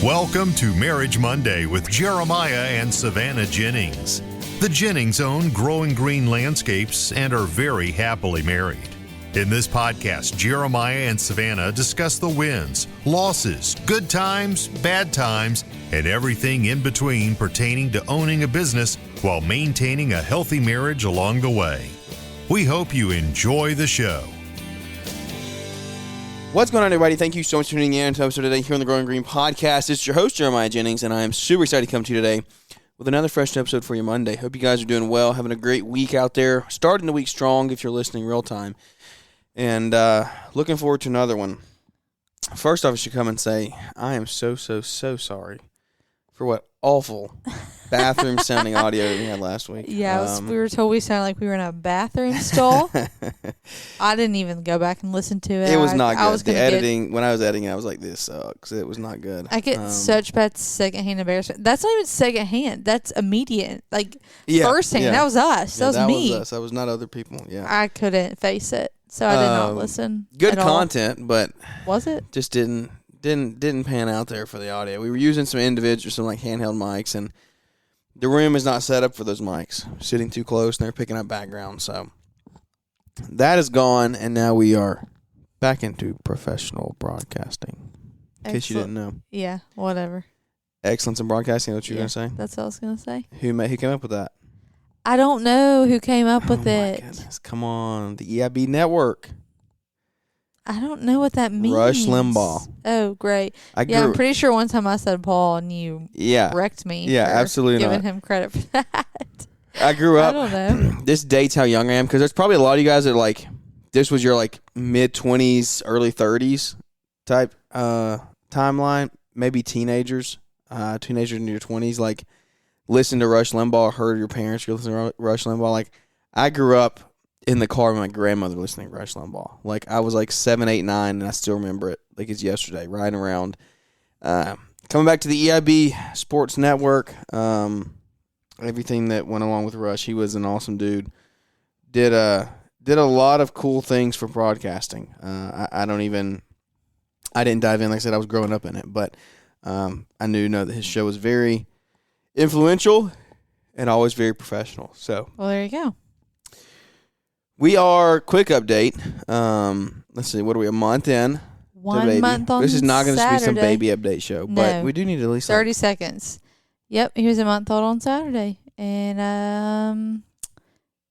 Welcome to Marriage Monday with Jeremiah and Savannah Jennings. The Jennings own Growing Green Landscapes and are very happily married. In this podcast, Jeremiah and Savannah discuss the wins, losses, good times, bad times, and everything in between pertaining to owning a business while maintaining a healthy marriage along the way. We hope you enjoy the show. What's going on, everybody? Thank you so much for tuning in to episode today here on the Growing Green Podcast. It's your host, Jeremiah Jennings, and I am super excited to come to you today with another fresh episode for your Monday. Hope you guys are doing well, having a great week out there, starting the week strong if you're listening real time, and looking forward to another one. First off, I should come and say I am so sorry for what awful bathroom-sounding audio we had last week. Yeah, we were told we sounded like we were in a bathroom stall. I didn't even go back and listen to it. It was not good. The editing, when I was editing, I was like, this sucks. It was not good. I get such bad secondhand embarrassment. That's not even secondhand. That's immediate. Firsthand. Yeah. That was us. That was me. That was us. That was not other people. Yeah. I couldn't face it, so I did not listen. Good content, but was it? Just didn't pan out there for the audio. We were using some handheld mics, and the room is not set up for those mics. Sitting too close, and they're picking up background. So that is gone, and now we are back into professional broadcasting. In case you didn't know. Yeah, whatever. Excellence in broadcasting. What you were going to say? That's what I was going to say. Who came up with that? I don't know who came up with it. Oh my goodness! Come on, the EIB network. I don't know what that means. Rush Limbaugh. Oh, great. I'm pretty sure one time I said Paul and you wrecked me. Yeah, absolutely giving him credit for that. I grew up. I don't know. This dates how young I am, because there's probably a lot of you guys that this was your mid-20s, early 30s type timeline. Maybe teenagers in your 20s, listen to Rush Limbaugh, heard your parents listen to Rush Limbaugh. I grew up in the car with my grandmother listening to Rush Limbaugh. I was 7, 8, 9, and I still remember it like it's yesterday, riding around. Coming back to the EIB Sports Network, everything that went along with Rush. He was an awesome dude. Did a lot of cool things for broadcasting. I didn't dive in. Like I said, I was growing up in it, but I know that his show was very influential and always very professional. So, well, there you go. We are, quick update. Let's see, what are we, a month in? 1 month on This is not going to be some Saturday. baby update show, but we do need at least 30 seconds. Yep, he was a month old on Saturday. And,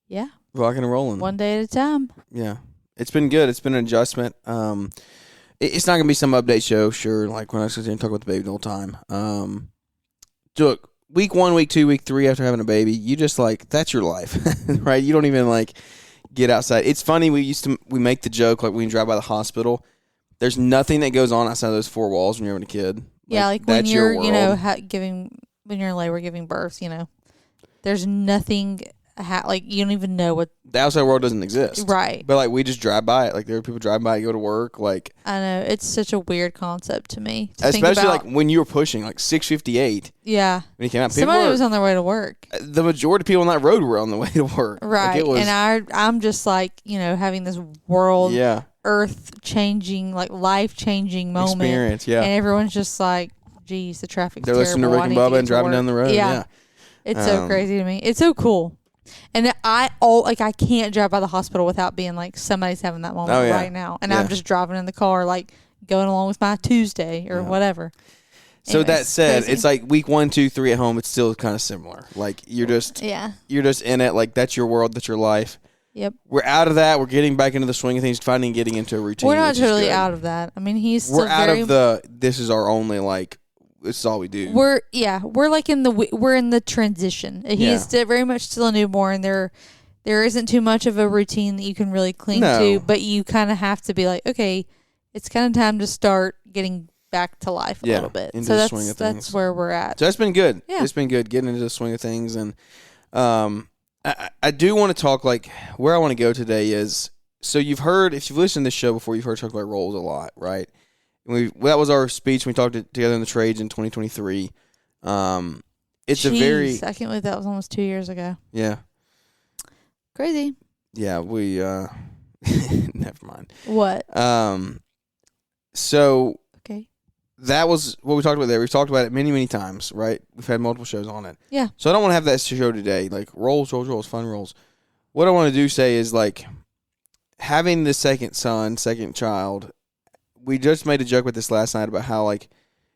yeah. Rocking and rolling. One day at a time. Yeah. It's been good. It's been an adjustment. It's not going to be some update show, sure, like when I was going to talk about the baby the whole time. Look, week 1, week 2, week 3 after having a baby, you just that's your life, right? You don't even get outside. It's funny, we make the joke when you drive by the hospital, there's nothing that goes on outside of those 4 walls when you're having a kid. Yeah, when you're, when you're in labor giving birth, there's nothing, you don't even know what. The outside world doesn't exist. Right. But we just drive by it. There are people drive by, go to work. I know, it's such a weird concept to me. Especially when you were pushing 6:58. Yeah. When you came out, somebody was on their way to work. The majority of people on that road were on the way to work. Right. And I'm just having this world, earth-changing, life-changing moment. Experience, yeah. And everyone's just geez, the traffic's They're terrible. listening to Rick and Bubba and driving down the road. Yeah. It's so crazy to me. It's so cool. And I can't drive by the hospital without being somebody's having that moment right now. And I'm just driving in the car, going along with my Tuesday or whatever. So Anyways, that said, crazy. it's week 1, 2, 3 at home. It's still kind of similar. You're just in it. That's your world. That's your life. Yep. We're out of that. We're getting back into the swing of things, getting into a routine. We're not totally out of that. I mean, he's still we're out of the. This is our only this is all we do. We're in the transition. He's still very much still a newborn. There isn't too much of a routine that you can really cling to, but you kind of have to be okay, it's kind of time to start getting back to life a little bit. Into so the swing of things. That's where we're at. So that's been good. Yeah. It's been good getting into the swing of things, and I do want to talk where I want to go today is, so if you've listened to this show before, you've heard us talk about roles a lot, right? That was our speech when we talked together in the trades in 2023. It's Jeez, I can't believe that was almost 2 years ago. Yeah. Crazy. Yeah, we never mind. What? So okay. that was what we talked about there. We've talked about it many, many times, right? We've had multiple shows on it. Yeah. So I don't want to have that show today. Like, rolls, fun rolls. What I want to say is, like, having the second child, we just made a joke with this last night about how, like,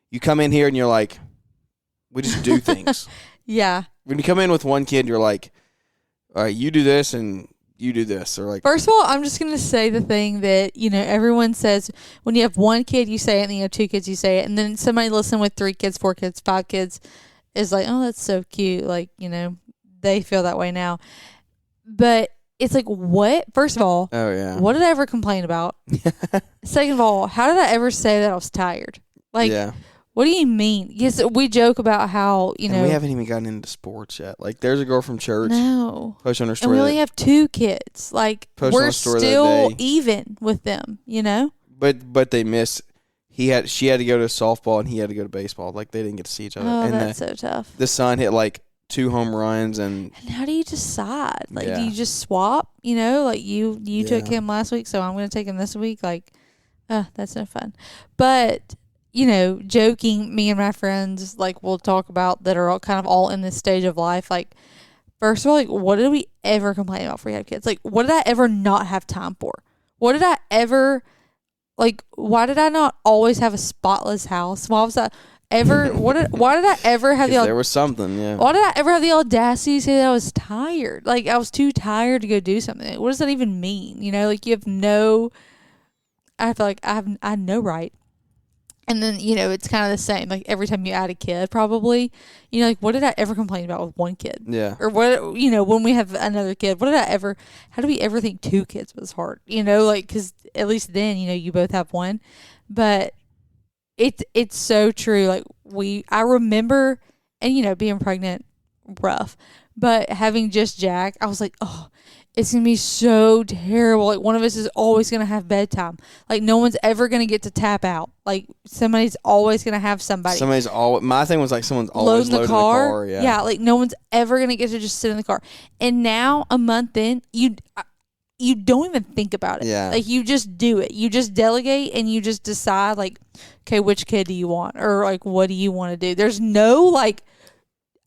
you come in here and you're like, we just do things. Yeah. When you come in with one kid, you're like, all right, you do this and you do this. Or like, first of all, I'm just going to say the thing that, everyone says when you have one kid, you say it, and then you have two kids, you say it. And then somebody listening with 3 kids, 4 kids, 5 kids is like, oh, that's so cute. Like, they feel that way now. But it's like, what? First of all, oh, yeah. What did I ever complain about? Second of all, how did I ever say that I was tired? Like, yeah. What do you mean? Yes, we joke about how, And we haven't even gotten into sports yet. Like, there's a girl from church. No. Post on her story. And we only have 2 kids. Like, we're still even with them, But they missed. She had to go to softball and he had to go to baseball. Like, they didn't get to see each other. Oh, and that's so tough. The son hit, like, 2 home runs. And how do you decide? Like, do you just swap? Like, you took him last week, so I'm going to take him this week. Like, that's no fun. But... joking, me and my friends, like, we'll talk about that are all kind of all in this stage of life. Like, first of all, like, what did we ever complain about before we had kids? Like, what did I ever not have time for? What did I ever, like, why did I not always have a spotless house? Why was I ever, why did I ever have there was something, yeah. Why did I ever have the audacity to say that I was tired? Like, I was too tired to go do something. Like, what does that even mean? Like, you have I feel like I had no right. And then, it's kind of the same. Like, every time you add a kid, probably, like, what did I ever complain about with one kid? Yeah. Or what, when we have another kid, how do we ever think 2 kids was hard? Like, because at least then, you both have one. But it's so true. Like, I remember, and, being pregnant, rough. But having just Jack, I was like, oh, it's going to be so terrible. Like, one of us is always going to have bedtime. Like, no one's ever going to get to tap out. Like, somebody's always going to have somebody. My thing was, like, someone's always loading the car. Yeah, like, no one's ever going to get to just sit in the car. And now, a month in, you don't even think about it. Yeah. Like, you just do it. You just delegate and you just decide, like, okay, which kid do you want? Or, like, what do you want to do? There's no, like,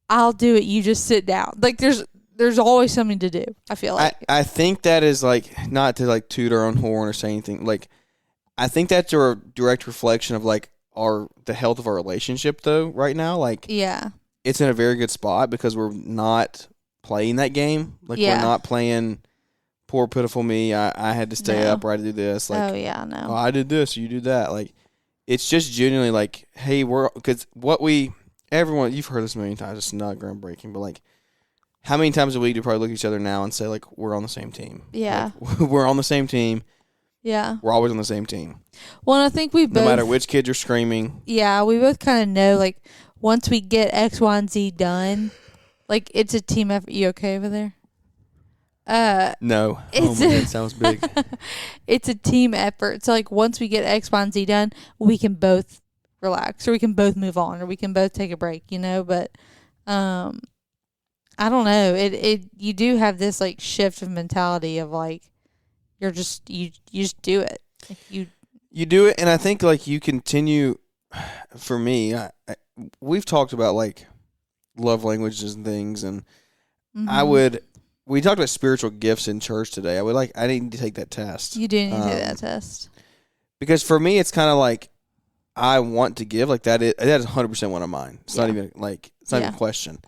I'll do it. You just sit down. Like, there's always something to do, I feel like. I think that is, like, not to, like, toot our own horn or say anything. Like, I think that's a direct reflection of, like, the health of our relationship, though, right now. Like, yeah. It's in a very good spot because we're not playing that game. Like, we're not playing poor, pitiful me. I had to stay up or I had to do this. Like, oh, yeah, no. Oh, I did this, you do that. Like, it's just genuinely, like, hey, because everyone, you've heard this a million times. It's not groundbreaking, but, like, how many times a week do you probably look at each other now and say, like, we're on the same team? Yeah. Like, we're on the same team. Yeah. We're always on the same team. Well, and I think we both... No matter which kids are screaming. Yeah, we both kind of know, like, once we get X, Y, and Z done, like, it's a team effort. You okay over there? No. Oh, my God, sounds big. It's a team effort. So, like, once we get X, Y, and Z done, we can both relax, or we can both move on, or we can both take a break, But, I don't know. You do have this, like, shift of mentality of, like, you just do it. Like, you do it, and I think, like, you continue. For me, we've talked about, like, love languages and things, and we talked about spiritual gifts in church today. I need to take that test. You do need to take that test. Because for me, it's kind of like, I want to give. Like, that is 100% one of mine. It's not even, like, it's not even a question.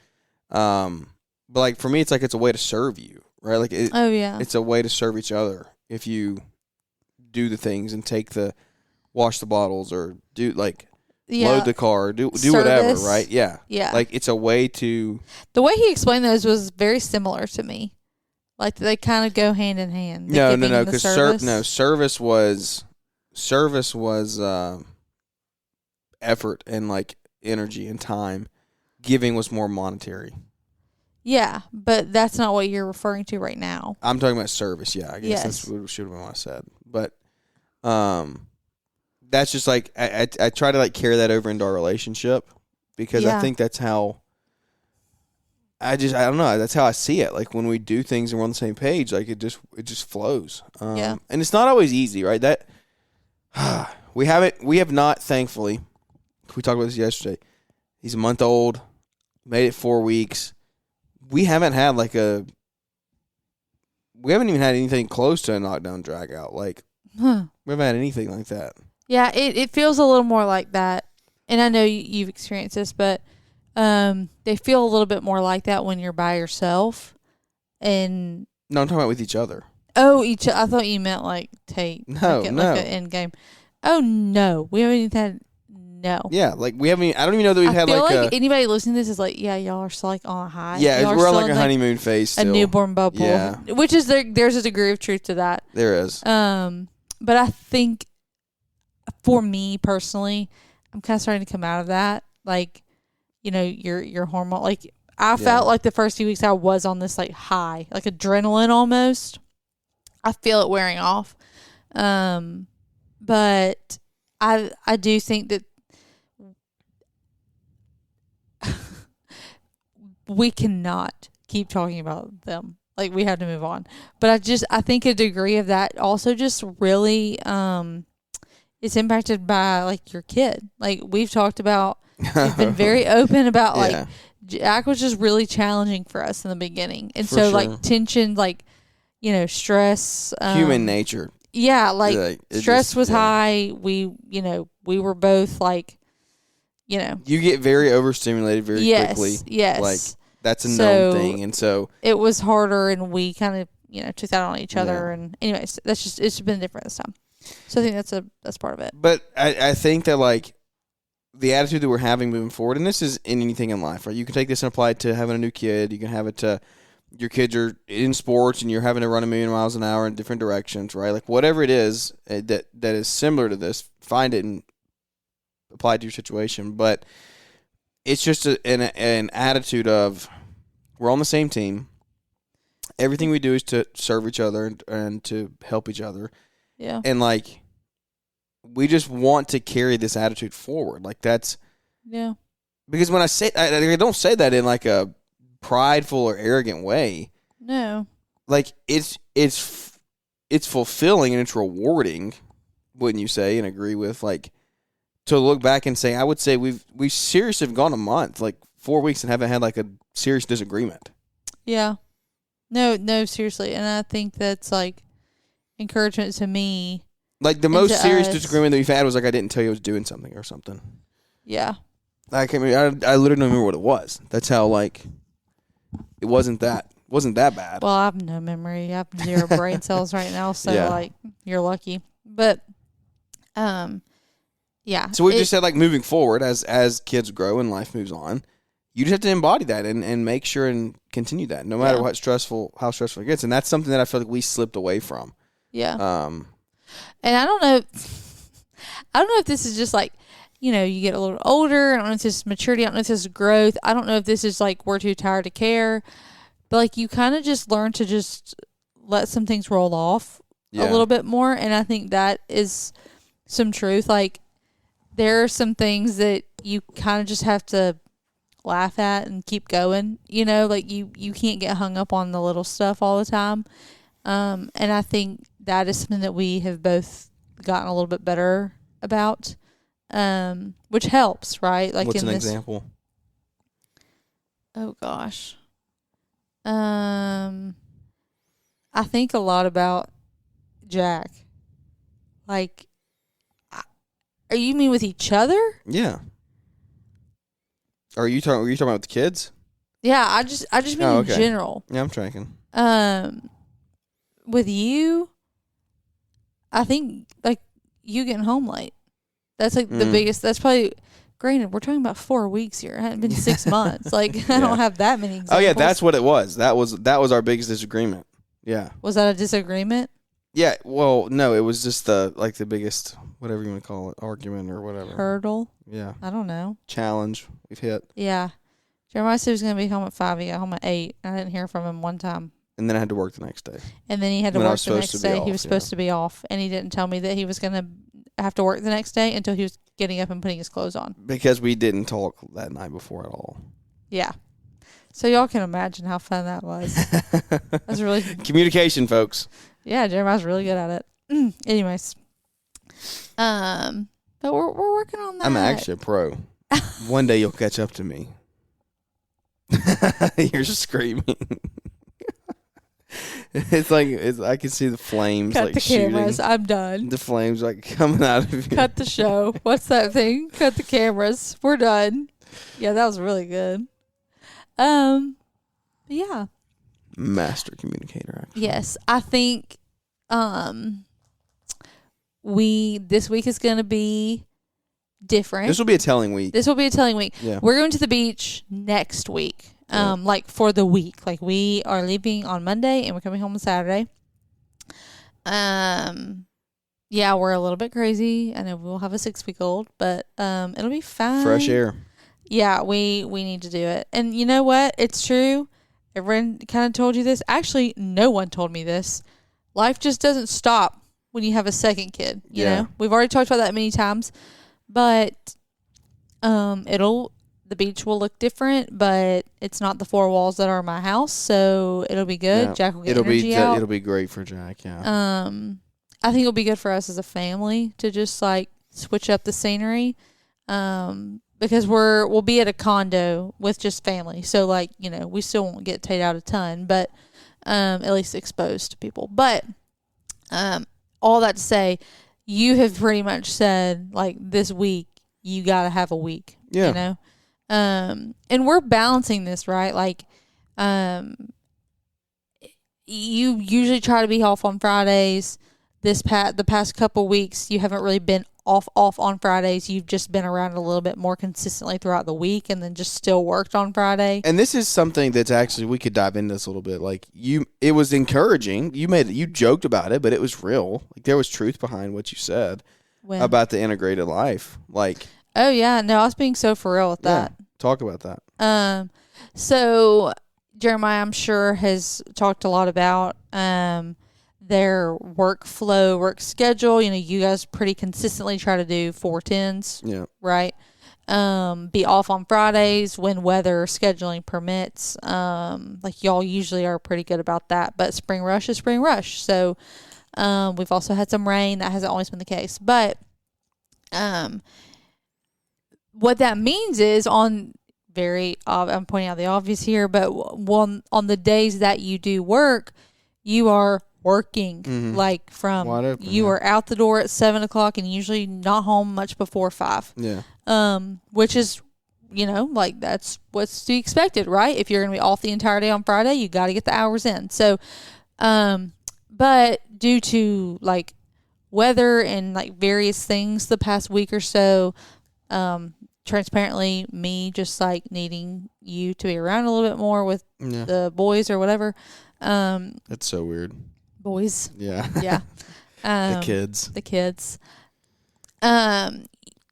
But, like, for me, it's like it's a way to serve you, right? Like, it's a way to serve each other if you do the things and wash the bottles or do, like, load the car, do whatever, right? Yeah. Yeah. Like, it's a way to... The way he explained those was very similar to me. Like, they kind of go hand in hand. No, because service was effort and, like, energy and time. Giving was more monetary. Yeah, but that's not what you're referring to right now. I'm talking about service, yeah. I guess that's what should have been what I said. But that's just, like, I try to, like, carry that over into our relationship because I think that's how I don't know, that's how I see it. Like, when we do things and we're on the same page, like, it just flows. And it's not always easy, right? That we have not, thankfully, we talked about this yesterday. He's a month old, made it 4 weeks. We haven't had we haven't even had anything close to a knockdown drag out. Like, we haven't had anything like that. Yeah, it feels a little more like that. And I know you've experienced this, but they feel a little bit more like that when you're by yourself. And no, I'm talking about with each other. Oh, I thought you meant like Tate. No, like no. Like an end game. Oh, no. We haven't even had, no. Yeah, like we haven't even, I don't even know that we've had like I feel like anybody listening to this is like, yeah, y'all are still like on a high. Yeah, y'all we're on like a honeymoon phase still. A newborn bubble. Yeah. Which is, there's a degree of truth to that. There is. But I think for me personally, I'm kind of starting to come out of that. Like, you know, your hormone, like I felt like the first few weeks I was on this like high, like adrenaline almost. I feel it wearing off. But I do think that we cannot keep talking about them. Like, we have to move on. But I think a degree of that also just really it's impacted by like your kid. Like, we've talked about, we've been very open about like Jack was just really challenging for us in the beginning. And so like tension, like, you know, stress, human nature. Yeah, like stress was high. We were both like, you know, you get very overstimulated very quickly. Yes. Like, that's a known thing. And so it was harder, and we kind of, you know, took that on each other. And anyways, it's been different this time. So I think that's part of it. But I think that like the attitude that we're having moving forward, and this is in anything in life, right? You can take this and apply it to having a new kid. You can have it to your kids are in sports and you're having to run 1,000,000 miles an hour in different directions, right? Like, whatever it is that is similar to this, find it and apply it to your situation. But it's just an attitude of, we're on the same team. Everything we do is to serve each other and to help each other. Yeah. And like, we just want to carry this attitude forward. Like, that's, yeah. Because when I say, I don't say that in like a prideful or arrogant way. No. Like, it's fulfilling and it's rewarding, wouldn't you say, and agree with, like, to look back and say, I would say we seriously have gone a month, like 4 weeks, and haven't had like a serious disagreement. Yeah. No, seriously. And I think that's like encouragement to me. Like, the most serious disagreement that we've had was like, I didn't tell you I was doing something or something. Yeah. I literally don't remember what it was. That's how, like, it wasn't that bad. Well, I have no memory. I have 0 brain cells right now, so like, you're lucky. But yeah. So we just said, like, moving forward as kids grow and life moves on, you just have to embody that and make sure and continue that, no matter how stressful it gets. And that's something that I feel like we slipped away from. Yeah. And I don't know if this is just like, you know, you get a little older. I don't know if this is maturity. I don't know if this is growth. I don't know if this is like, we're too tired to care. But like, you kind of just learn to just let some things roll off a little bit more. And I think that is some truth. Like, there are some things that you kind of just have to laugh at and keep going. You know, like, you can't get hung up on the little stuff all the time. And I think that is something that we have both gotten a little bit better about, which helps, right? Like, what's an example? Oh gosh. I think a lot about Jack. Like, are you mean with each other? Yeah. Were you talking about the kids? Yeah, I just mean in general. Yeah, I'm tracking. With you, I think like you getting home late. That's like the biggest. That's probably. Granted, we're talking about 4 weeks here. It hadn't been 6 months. Like, I don't have that many examples. Oh yeah, that's what it was. That was our biggest disagreement. Yeah. Was that a disagreement? Yeah. Well, no, it was just the biggest, whatever you want to call it, argument or whatever. Hurdle. Yeah. I don't know. Challenge we've hit. Yeah. Jeremiah said he was going to be home at 5. He got home at 8. I didn't hear from him one time. And then I had to work the next day. And then he had to work the next day. He was supposed to be off, and he didn't tell me that he was going to have to work the next day until he was getting up and putting his clothes on. Because we didn't talk that night before at all. Yeah. So y'all can imagine how fun that was. That's really communication, folks. Yeah, Jeremiah's really good at it. Anyways. But But we're working on that. I'm actually a pro. One day you'll catch up to me. You're screaming. I can see the flames Cut like the cameras. shooting. I'm done. The flames like coming out of you. Cut the show. What's that thing? Cut the cameras. We're done. Yeah, that was really good. Yeah. Master communicator. Actually. Yes, I think this week is going to be different. This will be a telling week. Yeah. We're going to the beach next week. Like for the week. Like we are leaving on Monday and we're coming home on Saturday. Yeah, we're a little bit crazy. I know we'll have a 6-week-old, but it'll be fine. Fresh air. Yeah, we need to do it. And you know what? It's true. Everyone kind of told you this. Actually, no one told me this. Life just doesn't stop when you have a second kid. You know? We've already talked about that many times. But the beach will look different, but it's not the 4 walls that are my house, so it'll be good. Yeah. Jack will get energy out. It'll be great for Jack, yeah. I think it'll be good for us as a family to just like switch up the scenery. Because we'll be at a condo with just family. So like, you know, we still won't get taken out a ton, but at least exposed to people. But all that to say, you have pretty much said like this week you gotta have a week. Yeah. You know? And we're balancing this, right? Like you usually try to be off on Fridays. The past couple weeks you haven't really been off on Fridays. You've just been around a little bit more consistently throughout the week and then just still worked on Friday. And this is something that's actually, we could dive into this a little bit. Like it was encouraging. You joked about it, but it was real. Like there was truth behind what you said about the integrated life. Like, oh yeah, no, I was being so for real with that. Talk about that. So Jeremiah, I'm sure, has talked a lot about, their workflow, work schedule. You know, you guys pretty consistently try to do 4-10s. Yeah. Right. Be off on Fridays when weather scheduling permits. Like y'all usually are pretty good about that, but spring rush is spring rush. So, we've also had some rain. That hasn't always been the case, but, what that means is I'm pointing out the obvious here, but on the days that you do work, you are working like from you are out the door at 7:00 and usually not home much before 5. Yeah. Which is, you know, like that's what's to be expected, right? If you're going to be off the entire day on Friday, you got to get the hours in. So, but due to like weather and like various things the past week or so, transparently me just like needing you to be around a little bit more with the boys or whatever. That's so weird. Boys. Yeah. Yeah. The kids.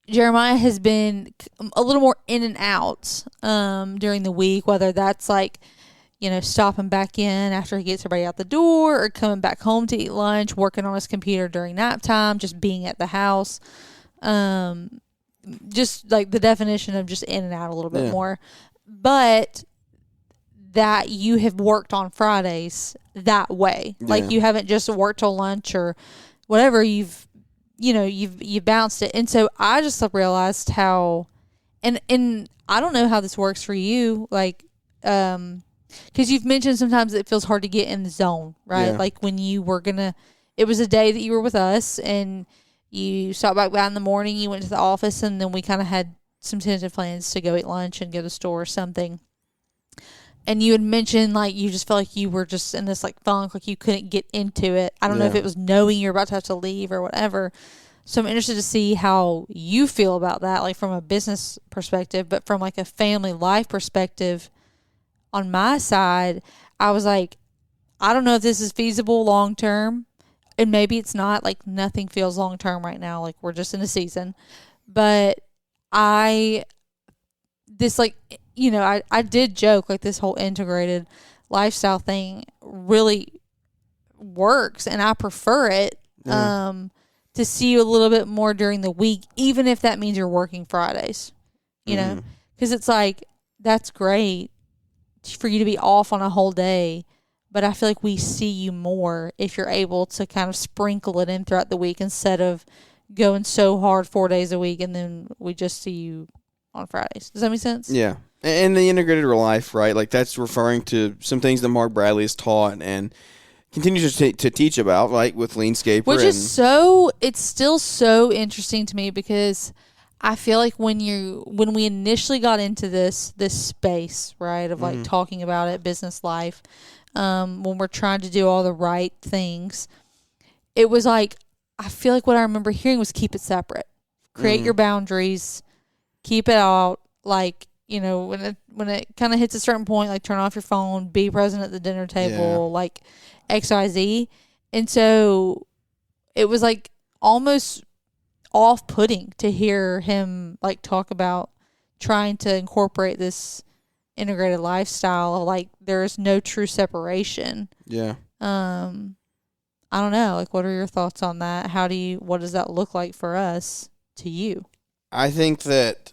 Jeremiah has been a little more in and out during the week, whether that's like, you know, stopping back in after he gets everybody out the door or coming back home to eat lunch, working on his computer during nap time, just being at the house. Just like the definition of just in and out a little bit more. But that you have worked on Fridays that way. Yeah. Like you haven't just worked till lunch or whatever. You've bounced it. And so I just realized how, and I don't know how this works for you. Like, cause you've mentioned sometimes it feels hard to get in the zone, right? Yeah. Like when you were it was a day that you were with us and you stopped back by in the morning, you went to the office and then we kind of had some tentative plans to go eat lunch and go to the store or something. And you had mentioned, like, you just felt like you were just in this, like, funk, like you couldn't get into it. I don't know if it was knowing you were about to have to leave or whatever. So I'm interested to see how you feel about that, like, from a business perspective. But from, like, a family life perspective, on my side, I was like, I don't know if this is feasible long term. And maybe it's not. Like, nothing feels long term right now. Like, we're just in a season. But I did joke, like, this whole integrated lifestyle thing really works, and I prefer it to see you a little bit more during the week, even if that means you're working Fridays, you know? Because it's like, that's great for you to be off on a whole day, but I feel like we see you more if you're able to kind of sprinkle it in throughout the week instead of going so hard 4 days a week, and then we just see you on Fridays. Does that make sense? Yeah. And the integrated life, right? Like that's referring to some things that Mark Bradley has taught and continues to teach about, like with Leanscaper. Which is it's still so interesting to me because I feel like when we initially got into this space, right, of like talking about it, business life, when we're trying to do all the right things, it was like, I feel like what I remember hearing was keep it separate, create your boundaries, keep it out, like, you know, when it kind of hits a certain point, like turn off your phone, be present at the dinner table, like XYZ. And so it was like almost off-putting to hear him like talk about trying to incorporate this integrated lifestyle. Like there's no true separation. Yeah. I don't know. Like, what are your thoughts on that? What does that look like for us to you? I think that,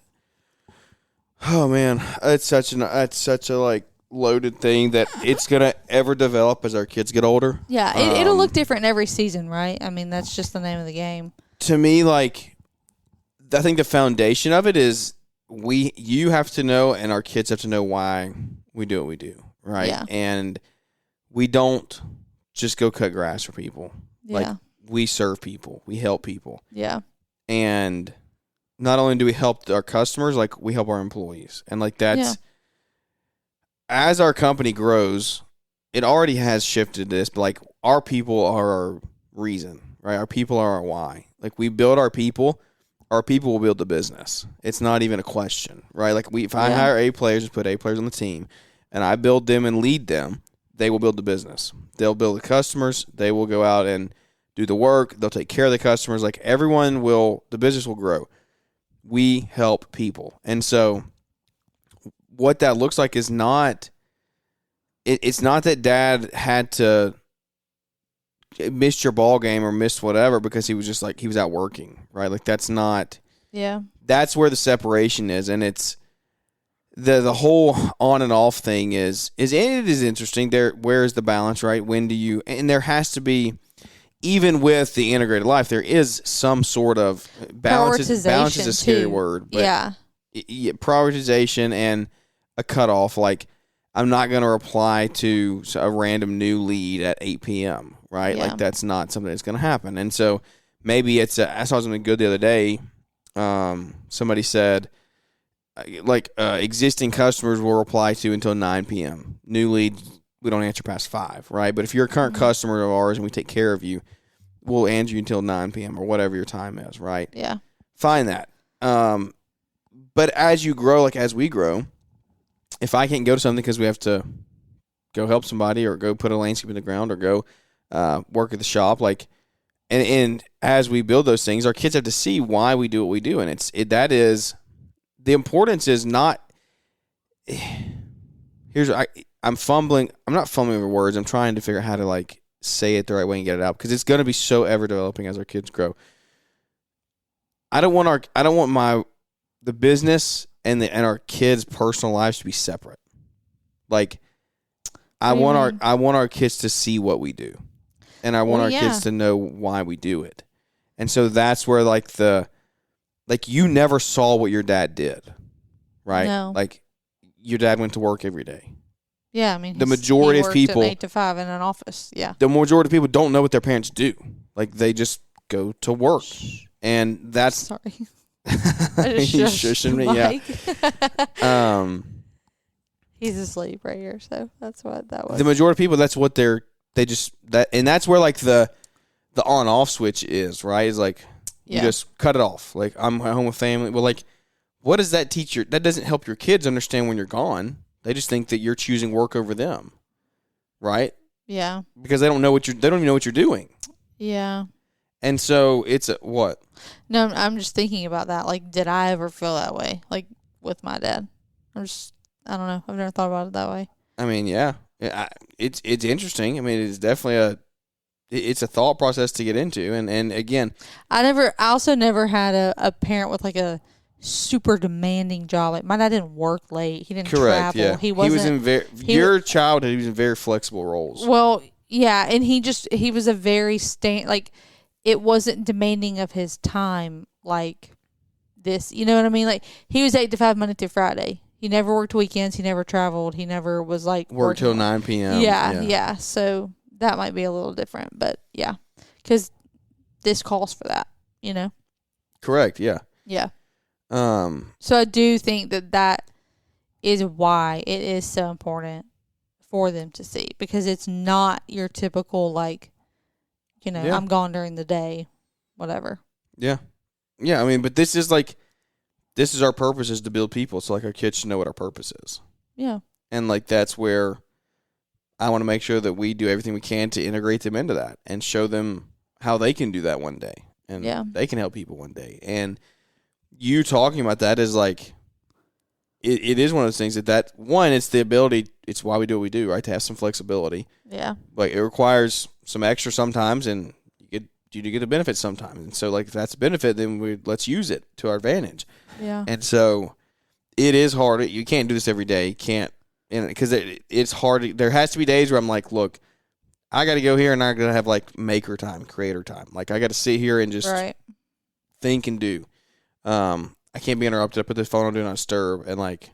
oh man, it's such a like loaded thing that it's gonna ever develop as our kids get older. Yeah, it'll look different in every season, right? I mean, that's just the name of the game. To me, like, I think the foundation of it is you have to know, and our kids have to know why we do what we do, right? Yeah. And we don't just go cut grass for people. Yeah. Like, we serve people, we help people. Yeah. And not only do we help our customers, like we help our employees. And like that's, as our company grows, it already has shifted this, but like our people are our reason, right? Our people are our why. Like we build our people will build the business. It's not even a question, right? Like if I hire A players, just put A players on the team, and I build them and lead them, they will build the business. They'll build the customers. They will go out and do the work. They'll take care of the customers. Like the business will grow. We help people. And so what that looks like is not, it's not that dad had to miss your ball game or missed whatever because he was just like, he was out working, right? Like that's not, that's where the separation is. And it's the whole on and off thing it is interesting. Where is the balance, right? When do you, and there has to be, even with the integrated life, there is some sort of balance. Balance is a scary word. But prioritization and a cutoff. Like, I'm not going to reply to a random new lead at 8 p.m., right? Yeah. Like, that's not something that's going to happen. And so maybe I saw something good the other day. Somebody said, existing customers will reply to until 9 p.m. New leads, we don't answer past 5, right? But if you're a current customer of ours and we take care of you, we'll answer you until 9 p.m. or whatever your time is, right? Yeah. Find that. But as you grow, like as we grow, if I can't go to something because we have to go help somebody or go put a landscape in the ground or go work at the shop, like, and as we build those things, our kids have to see why we do what we do. And that is, the importance is not, I'm fumbling. I'm not fumbling over words. I'm trying to figure out how to like say it the right way and get it out because it's going to be so ever developing as our kids grow. I don't want the business and our kids' personal lives to be separate. Like, I want our kids to see what we do, and I want our kids to know why we do it. And so that's where you never saw what your dad did, right? No. Like, your dad went to work every day. Yeah, I mean, the majority of people 8 to 5 in an office. Yeah, the majority of people don't know what their parents do. Like, they just go to work, and that's sorry. I just shushing me. Yeah. He's asleep right here, so that's what that was. The majority of people, that's what and that's where like the on off switch is, right? Is like you just cut it off. Like, I'm at home with family. Well, like, what does that teach that doesn't help your kids understand when you're gone. They just think that you're choosing work over them, right? Yeah. Because they don't even know what you're doing. Yeah. And so it's what? No, I'm just thinking about that. Like, did I ever feel that way? Like, with my dad? I don't know. I've never thought about it that way. I mean, yeah. It's interesting. I mean, it's definitely it's a thought process to get into. And again, I also never had a parent with like a super demanding job. Like, my dad didn't work late. He didn't travel. Yeah. He was in your childhood. He was in very flexible roles. Well, yeah, and he was a very it wasn't demanding of his time like this. You know what I mean? Like, he was 8 to 5 Monday through Friday. He never worked weekends. He never traveled. He never was like worked till 9 p.m. Yeah. So that might be a little different, but yeah, because this calls for that. You know. Correct. Yeah. Yeah. So I do think that is why it is so important for them to see, because it's not your typical like, you know, I'm gone during the day, whatever. Yeah. Yeah. I mean, but this is our purpose, is to build people. So like our kids should know what our purpose is. Yeah. And like that's where I want to make sure that we do everything we can to integrate them into that and show them how they can do that one day. And they can help people one day. And you talking about that is like, it is one of those things that one, it's the ability, it's why we do what we do, right? To have some flexibility. Yeah. Like it requires some extra sometimes, and you get a benefit sometimes. And so like if that's a benefit, then let's use it to our advantage. Yeah. And so it is hard. You can't do this every day. You can't, because it's hard. There has to be days where I'm like, look, I got to go here and I'm going to have like maker time, creator time. Like I got to sit here and just think and do. I can't be interrupted. I put this phone on Do Not Disturb and like,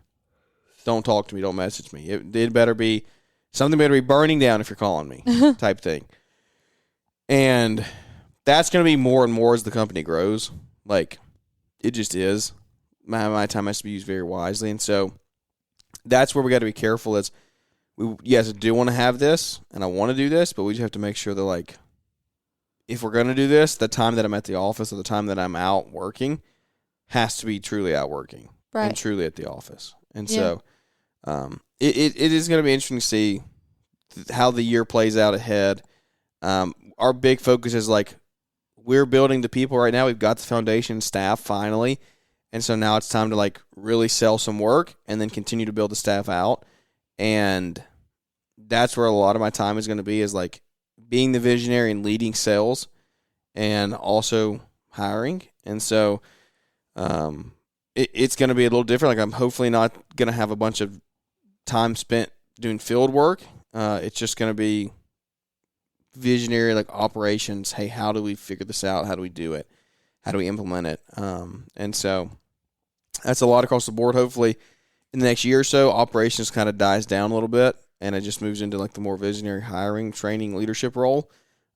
don't talk to me, don't message me. It better be, something better be burning down if you're calling me type thing. And that's going to be more and more as the company grows. Like, it just is. My time has to be used very wisely. And so that's where we got to be careful is, yes, I do want to have this and I want to do this, but we just have to make sure that like, if we're going to do this, the time that I'm at the office or the time that I'm out working has to be truly out working and truly at the office. And so it is going to be interesting to see how the year plays out ahead. Our big focus is like, we're building the people right now. We've got the foundation staff finally. And so now it's time to like really sell some work and then continue to build the staff out. And that's where a lot of my time is going to be, is like being the visionary and leading sales and also hiring. And so it's going to be a little different. Like I'm hopefully not going to have a bunch of time spent doing field work. It's just going to be visionary, like operations. Hey, how do we figure this out? How do we do it? How do we implement it? And so that's a lot across the board. Hopefully in the next year or so, operations kind of dies down a little bit and it just moves into like the more visionary hiring, training, leadership role.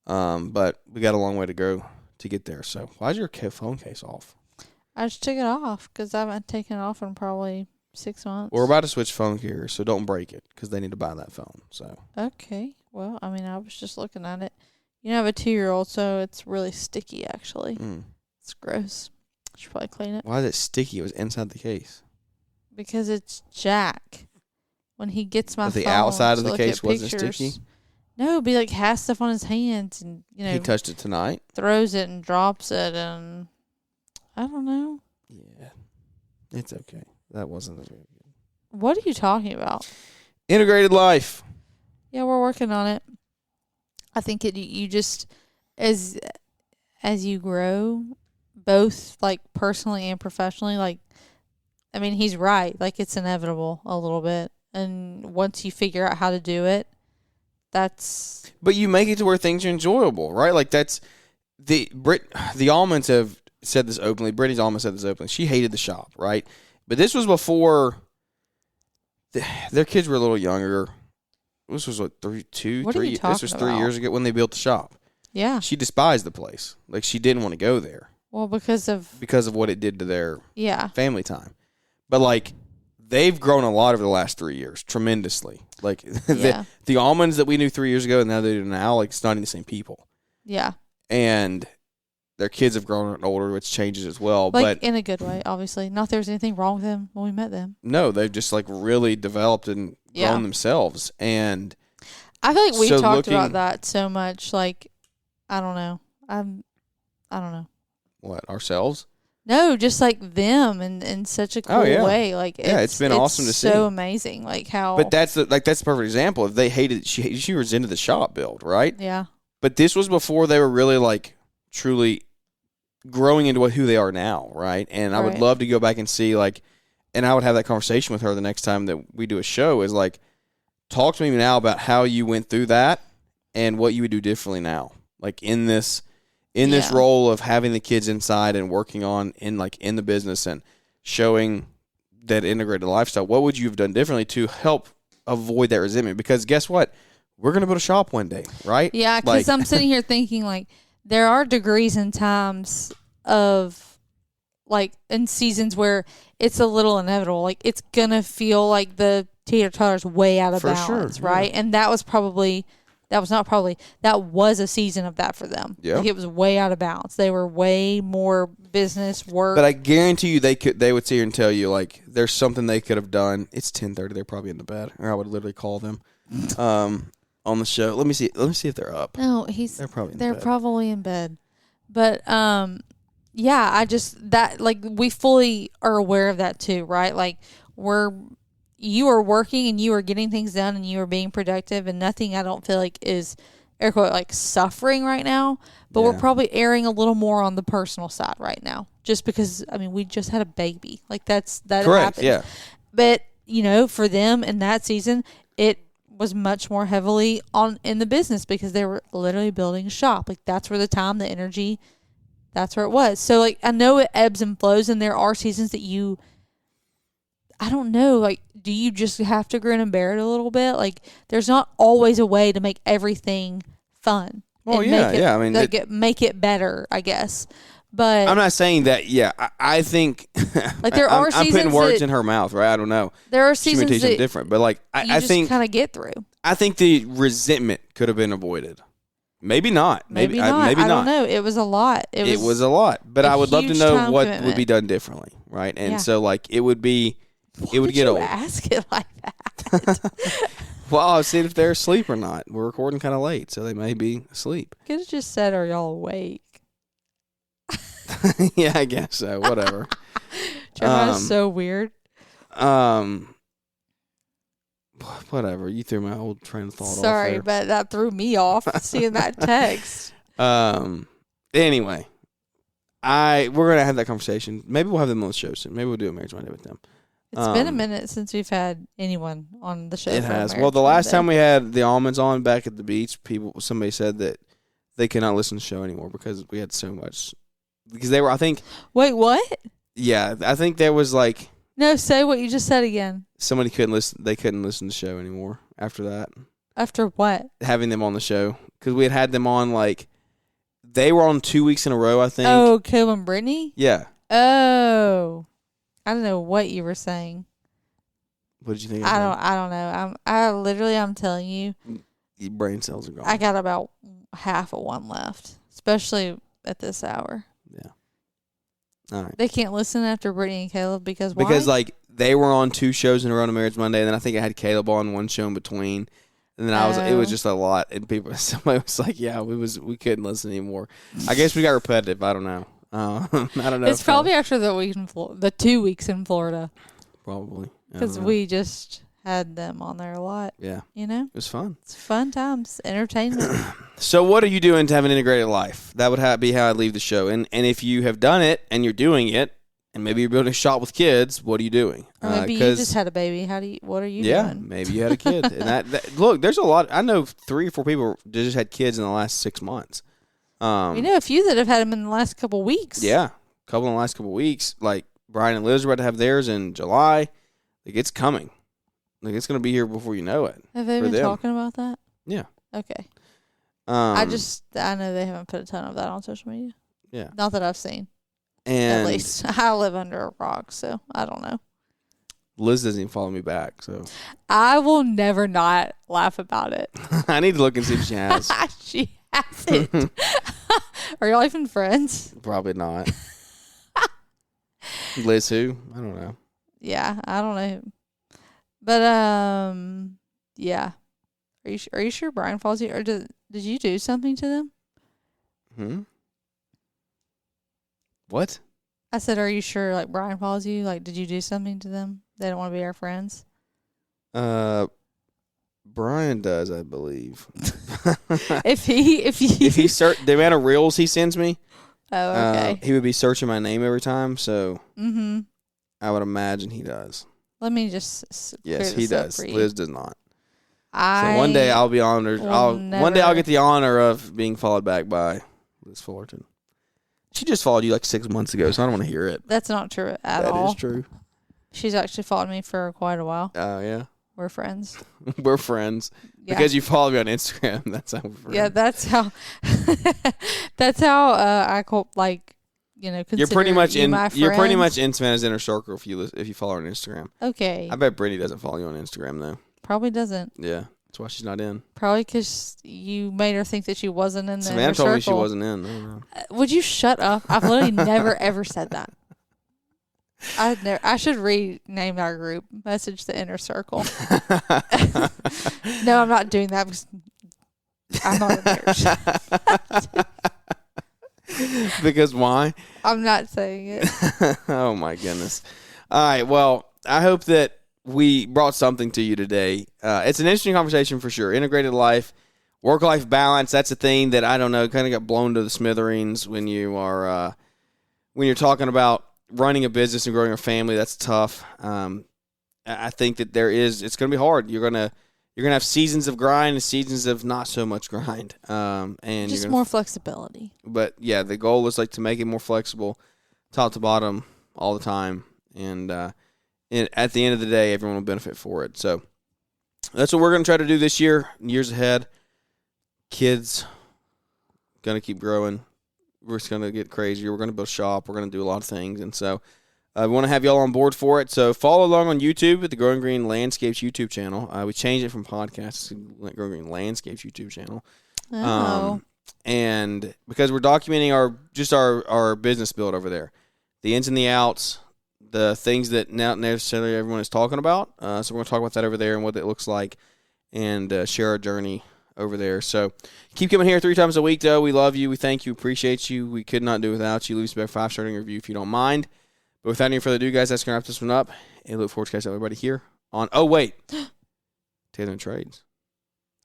But we got a long way to go to get there. So why is your phone case off? I just took it off because I haven't taken it off in probably 6 months. We're about to switch phone carriers, so don't break it because they need to buy that phone. So okay. Well, I mean, I was just looking at it. You know, I have a 2-year-old, so it's really sticky, actually. It's gross. I should probably clean it. Why is it sticky? It was inside the case. Because it's Jack. When he gets my phone, the outside of the case wasn't sticky? No, it'd be like has stuff on his hands, and you know, he touched it tonight. Throws it and drops it, and I don't know. Yeah, it's okay. That wasn't very good. What are you talking about? Integrated life. Yeah, we're working on it. I think you just as you grow, both like personally and professionally, like I mean, he's right. Like it's inevitable a little bit, and once you figure out how to do it, that's. But you make it to where things are enjoyable, right? Like that's the Almonds have said this openly. Brittany's Almonds said this openly. She hated the shop, right? But this was before their kids were a little younger. This was what, 3 years? This was 3 years ago when they built the shop. Yeah. She despised the place. Like she didn't want to go there. Well, because of what it did to their family time. But like they've grown a lot over the last 3 years, tremendously. Like the Almonds that we knew 3 years ago and now they do now, like it's not even the same people. Yeah. And their kids have grown older, which changes as well. Like but in a good way, obviously. Not there was anything wrong with them when we met them. No, they've just like really developed and grown themselves. And I feel like we've talked about that so much. Like, I don't know. I don't know. What, ourselves? No, just like them in such a cool way. Like it's been awesome to see. So amazing. Like how. But that's the perfect example. If they hated, she was into the shop build, right? Yeah. But this was before they were really like truly growing into who they are now, right? And I would love to go back and see like, and I would have that conversation with her the next time that we do a show. Is like, talk to me now about how you went through that and what you would do differently now, like in this in this role of having the kids inside and working on in the business and showing that integrated lifestyle, what would you have done differently to help avoid that resentment? Because guess what? We're going to build a shop one day, right? Yeah, because I'm sitting here thinking, like, there are degrees and times of, like, in seasons where it's a little inevitable. Like, it's going to feel like the teeter-totter's way out of balance, right? Yeah. And that was a season of that for them. Yeah. Like, it was way out of balance. They were way more business work. But I guarantee you they would sit here and tell you, like, there's something they could have done. It's 10:30. They're probably in the bed. Or I would literally call them on the show. Let me see if they're up. No, they're probably in bed. But yeah, we fully are aware of that too, right? Like, you are working and you are getting things done and you are being productive, and nothing, I don't feel like, is air quote like suffering right now, but we're probably erring a little more on the personal side right now, just because, I mean, we just had a baby. Like, that correct, happened. yeah. But, for them in that season, it was much more heavily in the business because they were literally building a shop. Like, that's where the time, the energy, that's where it was. So, like, I know it ebbs and flows, and there are seasons that I don't know, like, do you just have to grin and bear it a little bit? Like, there's not always a way to make everything fun. Well, I mean, make it better, I guess. But I'm not saying that. Yeah, I think like there are seasons. I'm putting words in her mouth, right? I don't know. There are seasons she may take different, but like I think kind of get through. I think the resentment could have been avoided. Maybe not. Maybe not. I don't know. It was a lot. It was a lot. But I would love to know what would be done differently, right? And so, like, it would be. It would get old. Ask it like that. Well, I'll see if they're asleep or not. We're recording kind of late, so they may be asleep. Could have just said, "Are y'all awake?" Yeah, I guess so. Whatever. Jeremiah's so weird. Whatever. You threw my old train of thought off. Sorry, but that threw me off seeing that text. Anyway, we're gonna have that conversation. Maybe we'll have them on the show soon. Maybe we'll do a Marriage Monday with them. It's been a minute since we've had anyone on the show. It has. Well, the last time we had the almonds on back at the beach, somebody said that they could not listen to the show anymore because we had so much. Because they were, I think. Wait, what? Yeah, I think there was like. No, say what you just said again. Somebody couldn't listen. They couldn't listen to the show anymore after that. After what? Having them on the show, because we had them on like. They were on 2 weeks in a row, I think. Oh, Caleb and Brittany? Yeah. Oh. I don't know what you were saying. What did you think? I don't know. I'm telling you. Your brain cells are gone. I got about half of one left, especially at this hour. Yeah. All right. They can't listen after Brittany and Caleb because why? Because like they were on 2 shows in a row on Marriage Monday, and then I think I had Caleb on 1 show in between. And then it was just a lot, and somebody was like, "Yeah, we couldn't listen anymore." I guess we got repetitive. I don't know. I don't know. It's probably after the 2 weeks in Florida. Probably because we just had them on there a lot. Yeah, it was fun. It's fun times, entertainment. So, what are you doing to have an integrated life? That would be how I'd leave the show. And if you have done it and you're doing it, and maybe you're building a shop with kids, what are you doing? Or maybe you just had a baby. What are you doing? Yeah, maybe you had a kid. And that look, there's a lot. I know 3 or 4 people that just had kids in the last 6 months. We know a few that have had them in the last couple of weeks. Yeah, a couple in the last couple of weeks. Like Brian and Liz are about to have theirs in July. Like it's coming. Like it's going to be here before you know it. Have they been talking about that? Yeah. Okay. I know they haven't put a ton of that on social media. Yeah. Not that I've seen. And at least I live under a rock, so I don't know. Liz doesn't even follow me back, so I will never not laugh about it. I need to look and see if she has. She hasn't. Are y'all even friends? Probably not. Liz who? I don't know. Yeah, I don't know. But yeah. Are you sure Brian follows you, or did you do something to them? What? I said, are you sure, like, Brian follows you? Like, did you do something to them? They don't want to be our friends? Brian does, I believe. if he the amount of reels he sends me, okay. He would be searching my name every time, so I would imagine he does. Let me just yes, he does. Liz does not. So one day I'll be honored. One day I'll get the honor of being followed back by Liz Fullerton. She just followed you like 6 months ago, so I don't want to hear it. That's not true at all. That is true. She's actually followed me for quite a while. Oh, yeah. We're friends. We're friends. Yeah. Because you followed me on Instagram. That's how we're friends. Yeah, that's how I call, like, consider you're pretty much you in my you're pretty friends. much in Savannah's inner circle if you follow her on Instagram. Okay. I bet Brittany doesn't follow you on Instagram though. Probably doesn't. Yeah, that's why she's not in. Probably because you made her think that she wasn't in the Savannah inner told me she circle. wasn't in. I don't know. Would you shut up? I've literally never ever said that. I should rename our group. Message the inner circle. No, I'm not doing that because I'm not in there. Because why? I'm not saying it. Oh my goodness. All right. Well, I hope that we brought something to you today. It's an interesting conversation for sure. Integrated life, work-life balance. That's a thing that I don't know, kind of got blown to the smithereens when you are when you're talking about running a business and growing a family. That's tough. I think that it's going to be hard. You're gonna have seasons of grind and seasons of not so much grind. And just more flexibility. But yeah, the goal is like to make it more flexible, top to bottom, all the time, and at the end of the day, everyone will benefit for it. So that's what we're going to try to do this year, years ahead. Kids going to keep growing. We're just going to get crazier. We're going to build a shop. We're going to do a lot of things, and so we want to have y'all on board for it. So follow along on YouTube at the Growing Green Landscapes YouTube channel. We changed it from podcasts to Growing Green Landscapes YouTube channel. Oh. And because we're documenting our business build over there, the ins and the outs, the things that not necessarily everyone is talking about. So we're going to talk about that over there and what it looks like, and share our journey over there. So keep coming here 3 times a week, though. We love you. We thank you. Appreciate you. We could not do it without you. Leave us a 5-star review if you don't mind. But without any further ado, guys, that's going to wrap this one up. And look forward to catching everybody here on, Taylor and Trades.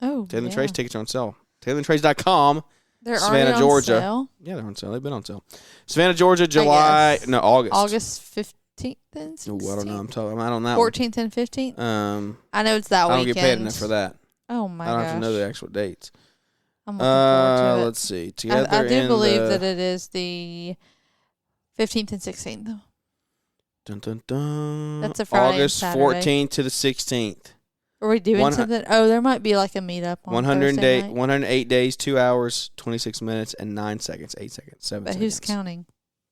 Oh, Taylor and Trades tickets are on sale. TaylorandTrades.com. They're Savannah, already Georgia. on sale? Yeah, they're on sale. They've been on sale. Savannah, Georgia, August. August 15th and 16th? Oh, I don't know. I don't know. 14th and 15th? I know it's that weekend. I don't get paid enough for that. Oh, my gosh. I don't have to know the actual dates. I'm looking forward to it. Let's see. Together I do believe that it is the 15th and 16th. Dun, dun, dun. That's a Friday August and Saturday. 14th to the 16th. Are we doing something? Oh, there might be like a meetup on 108 days, 2 hours, 26 minutes, and 9 seconds, 8 seconds, 7 but seconds. Who's counting?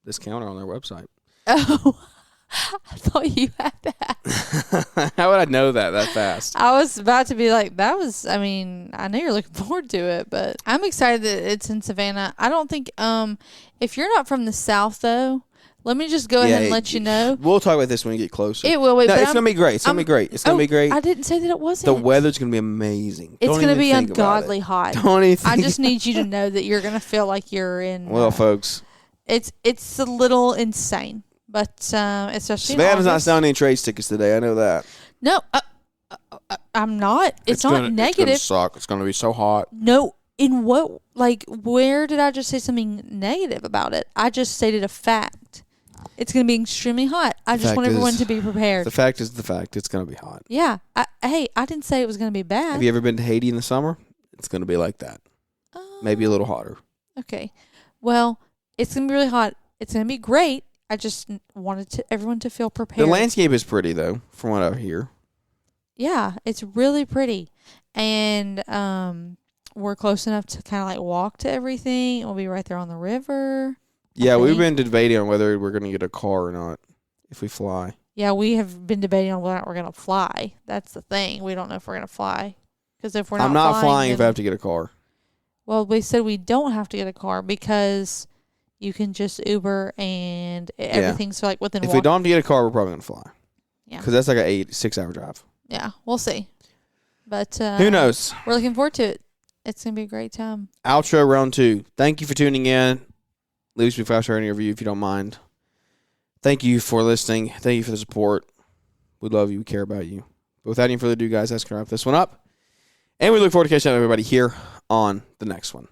This counter on their website. Oh, I thought you had that. How would I know that fast? I was about to be like, I know you're looking forward to it, but I'm excited that it's in Savannah. I don't think, if you're not from the South, though, let me just go ahead and let you know. We'll talk about this when we get closer. It will. No, it's going to be great. It's going to be great. It's going to be great. I didn't say that it wasn't. The weat's going to be amazing. It's going to be ungodly hot. Don't even think I just need you to know that you're going to feel like you're in. Well, folks. It's a little insane, but especially Savannah's not selling any trades tickets today. I know that. No, I'm not. It's not negative. It's going to suck. It's going to be so hot. No. In what? Like, where did I just say something negative about it? I just stated a fact. It's going to be extremely hot. I just want everyone to be prepared. The fact is the fact. It's going to be hot. Yeah. I didn't say it was going to be bad. Have you ever been to Haiti in the summer? It's going to be like that. Maybe a little hotter. Okay. Well, it's going to be really hot. It's going to be great. I just wanted everyone to feel prepared. The landscape is pretty, though, from what I hear. Yeah. It's really pretty. And we're close enough to kind of like walk to everything. We'll be right there on the river. Yeah, we've been debating on whether we're going to get a car or not if we fly. Yeah, we have been debating on whether or not we're going to fly. That's the thing. We don't know if we're going to fly. Because if we're not flying... I'm not flying if I have to get a car. Well, we said we don't have to get a car because you can just Uber and everything's like within If we don't have to get a car, we're probably going to fly. Yeah. Because that's like an 6-hour drive. Yeah, we'll see. But... who knows? We're looking forward to it. It's going to be a great time. Outro round 2. Thank you for tuning in. Leave us a 5-star review if you don't mind. Thank you for listening. Thank you for the support. We love you. We care about you. But without any further ado, guys, that's going to wrap this one up. And we look forward to catching up with everybody here on the next one.